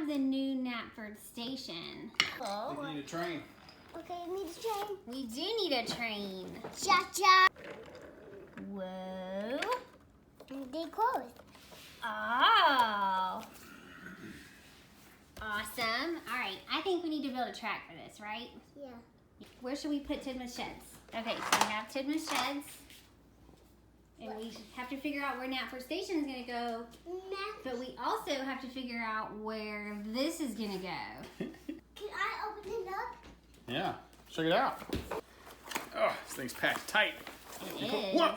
the new Knapford Station. Oh. We need a train. Okay, we need a train. We do need a train. Cha-cha. Whoa. They closed. Oh. Awesome. All right, I think we need to build a track for this, right? Yeah. Where should we put Tidmouth Sheds? Okay, so we have Tidmouth Sheds. And we have to figure out where Knapford Station is going to go. But we also have to figure out where this is going to go. Can I open it up? Yeah, check it out. Oh, this thing's packed tight. It is. Whoa.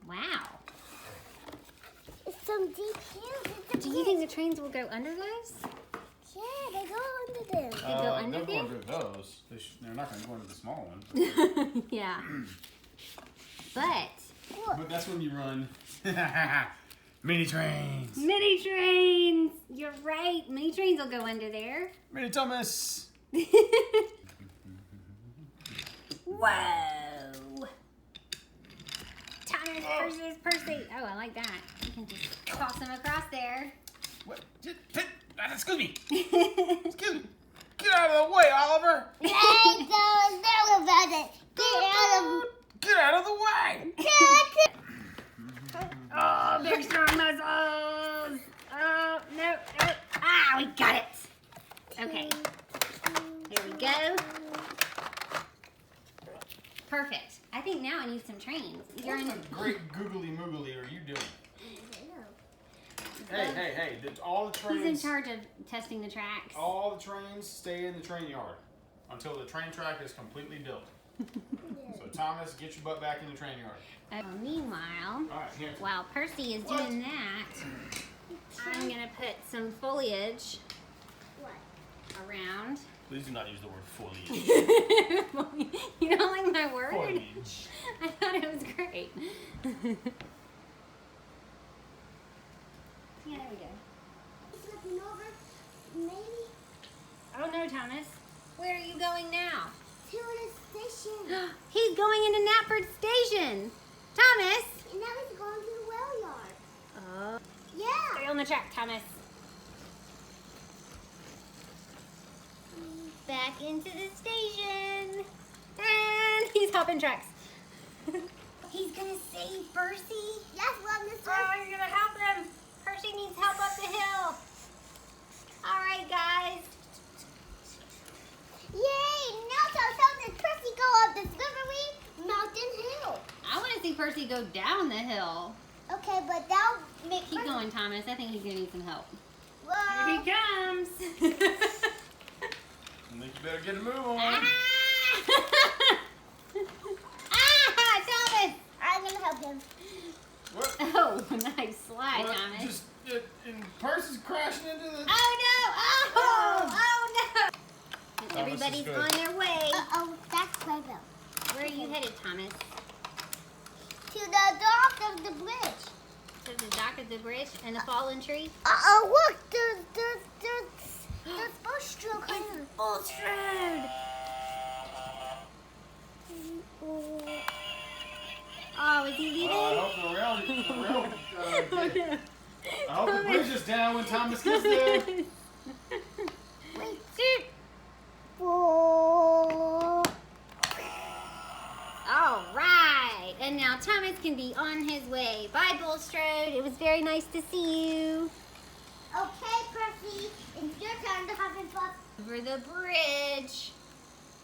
Wow. It's some deep here. Do you think the trains will go under those? Yeah, they go under them. They go under they'll go there? under those. They're not going to go into the small one. Yeah. But But that's when you run mini trains. mini trains. You're right. Mini trains will go under there. Mini Thomas. Whoa. Thomas versus Percy. Oh, I like that. You can just toss them across there. What? Excuse me. Excuse me. Get out of the way, Oliver. Hey, don't know about it. Get out of the way. Oh, big strong muscles. Oh, no. Ah, we got it. Okay. There we go. Perfect. I think now I need some trains. You're What in. the great googly moogly are you doing? Hey, all the trains. He's in charge of testing the tracks. All the trains stay in the train yard until the train track is completely built. So Thomas, get your butt back in the train yard. Meanwhile, All right, here. while Percy is doing that, I'm gonna put some foliage around. Please do not use the word foliage. You don't like my word? Foliage. I thought it was great. Yeah, there we go. Flipping over, maybe Oh no, Thomas. Where are you going now? to the station. He's going into Knapford Station. Thomas! And now he's going to the well yard. Stay Yeah. on the track, Thomas. Back into the station. And he's hopping tracks. He's gonna save Percy. Yes, love this one. Oh, you're gonna help him. Percy needs help up the hill. All right, guys. Yay! Now so does Percy go up the slivery mountain hill. I want to see Percy go down the hill. Okay, but that'll make Keep going, Thomas. I think he's gonna need some help. Whoa. Here he comes. I think you better get a move on. Ah! Ah, Thomas! I'm gonna help him. What? Oh, nice slide, What? Thomas. Just and Percy's crashing into the. Oh no! Oh no! And Thomas is everybody's good. on their way. Uh-oh, that's my bell. Where are you headed, Thomas? To the dock of the bridge. To the dock of the bridge and the fallen tree? Uh-oh, look! There's boat stroke on It's Bulstrode! Oh, is he leaving? I hope the rail. Oh, no. I hope the bridge is down when Thomas gets there. Wait. Shoot! Oh. All right, and now Thomas can be on his way. Bye, Bulstrode. It was very nice to see you. Okay, Percy, it's your turn to hop and puff. Over the bridge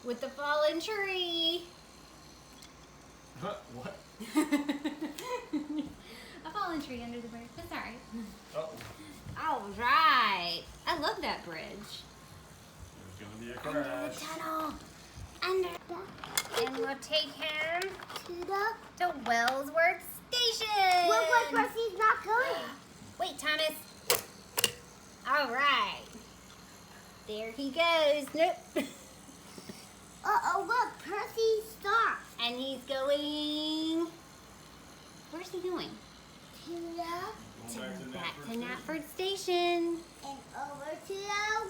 with the fallen tree. What? A fallen tree under the bridge. That's all right. Oh, All right. I love that bridge. there's gonna be a Under crash. the tunnel. Under. And we'll take him To the... to Wellsworth Station. Look like Percy's not going. Wait, Thomas. All right. There he goes. Nope. Uh-oh, look, Percy stopped. And he's going. Where's he going? To the... Back to Knapford Station. And over to the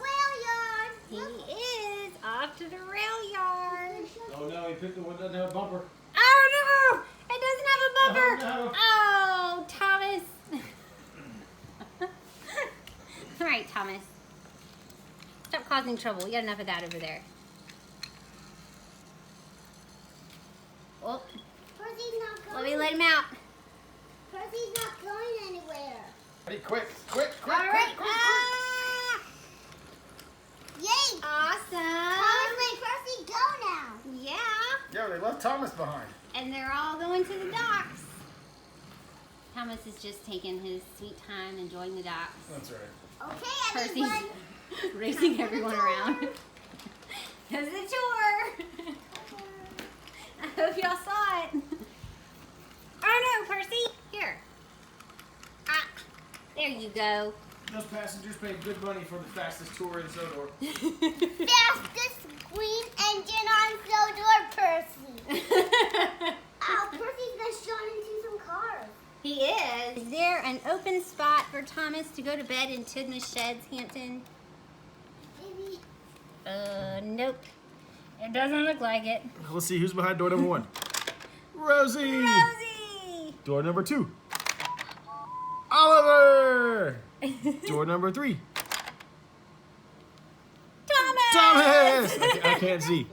whale yard. He Look. is off to the rail yard. Oh no, he picked the one that doesn't have a bumper. Oh no! It doesn't have a bumper. Oh, no. Oh, Thomas. right, Thomas. Stop causing trouble. We got enough of that over there. Oh, Percy's not going. let me let him out. Percy's not going anywhere. Ready, quick. All right. Yay! Awesome. Thomas, let Percy go now. Yeah. Yeah, they left Thomas behind. And they're all going to the docks. Thomas is just taking his sweet time enjoying the docks. That's right. Okay, Percy's everyone. racing everyone around. That's the tour. I hope y'all saw it. Oh no, Percy. Here. Ah, there you go. Those passengers paid good money for the fastest tour in Sodor. Fastest green engine on Sodor, Percy. Oh, Percy's been shown into some cars. He is. Is there an open spot for Thomas to go to bed in Tidmouth Sheds, Hampton? Maybe. Nope. It doesn't look like it. Let's see who's behind door number 1. Rosie! Rosie! Door number 2. Oliver! Door number 3. Thomas! I can't see.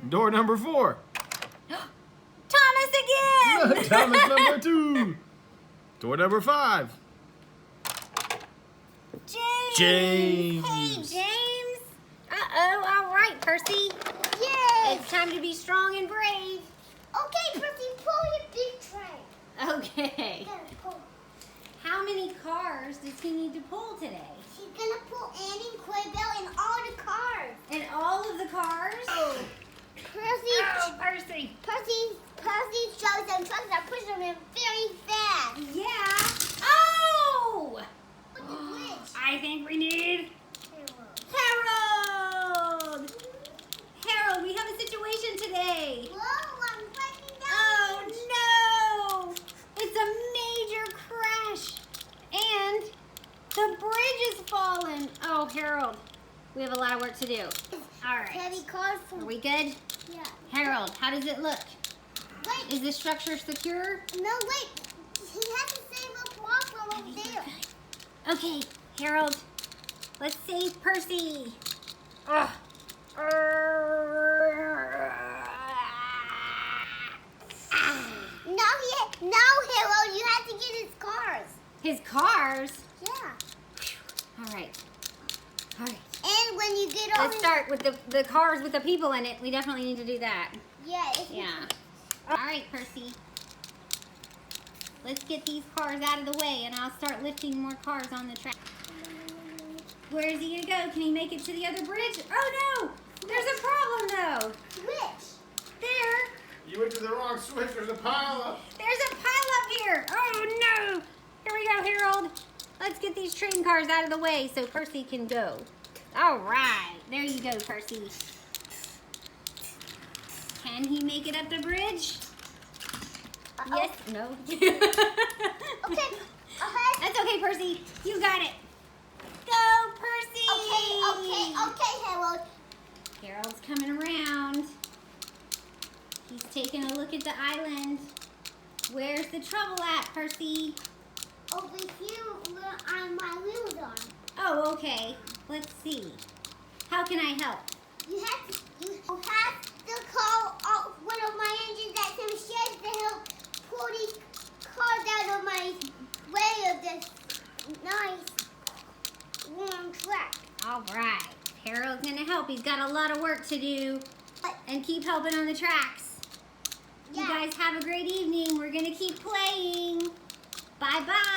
Door number 4. Thomas again! Thomas number 2. Door number 5. James! James! Hey, James! Uh-oh, all right, Percy. Yay! It's time to be strong and brave. Okay, Percy, pull your big train. Okay. Gotta pull. How many cars does he need to pull today? She's gonna pull Annie, Quaybell, and all the cars. And all of the cars? Oh, Percy. Oh, Percy. Percy shows them trucks that push them in very fast. Yeah. Oh! With the bridge. I think we need Harold! Harold, we have a situation today. Whoa, I'm breaking down. Oh no! It's a major crash. And the bridge is fallen. Oh, Harold, we have a lot of work to do. All right. Heavy cars from. Are we good? Yeah. Harold, how does it look? Wait. Is the structure secure? No, wait. He has to save a block from over there. Okay, Harold, let's save Percy. Ugh. Now, Harold, you have to get his cars. His cars? Yeah. All right. All right. And when you get over. Let's start with the cars with the people in it. We definitely need to do that. Yeah. Yeah. All right, Percy. Let's get these cars out of the way, and I'll start lifting more cars on the track. Where is he going to go? Can he make it to the other bridge? Oh, no! There's a problem, though. Which? There. You went to the wrong switch. There's a pile up. There's a pile up here. Oh, no. Here we go, Harold. Let's get these train cars out of the way so Percy can go. All right. There you go, Percy. Can he make it up the bridge? Yes. No. Okay. That's okay, Percy. You got it. Go, Percy. Okay, Harold. Harold's coming around. He's taking a look at the island. Where's the trouble at, Percy? Over here where my wheels are. Oh, okay. Let's see. How can I help? You have to call one of my engines at some sheds to help pull these cars out of my way of this nice warm track. All right. Harold's going to help. He's got a lot of work to do. And keep helping on the tracks. Yeah. You guys have a great evening. We're going to keep playing. Bye-bye.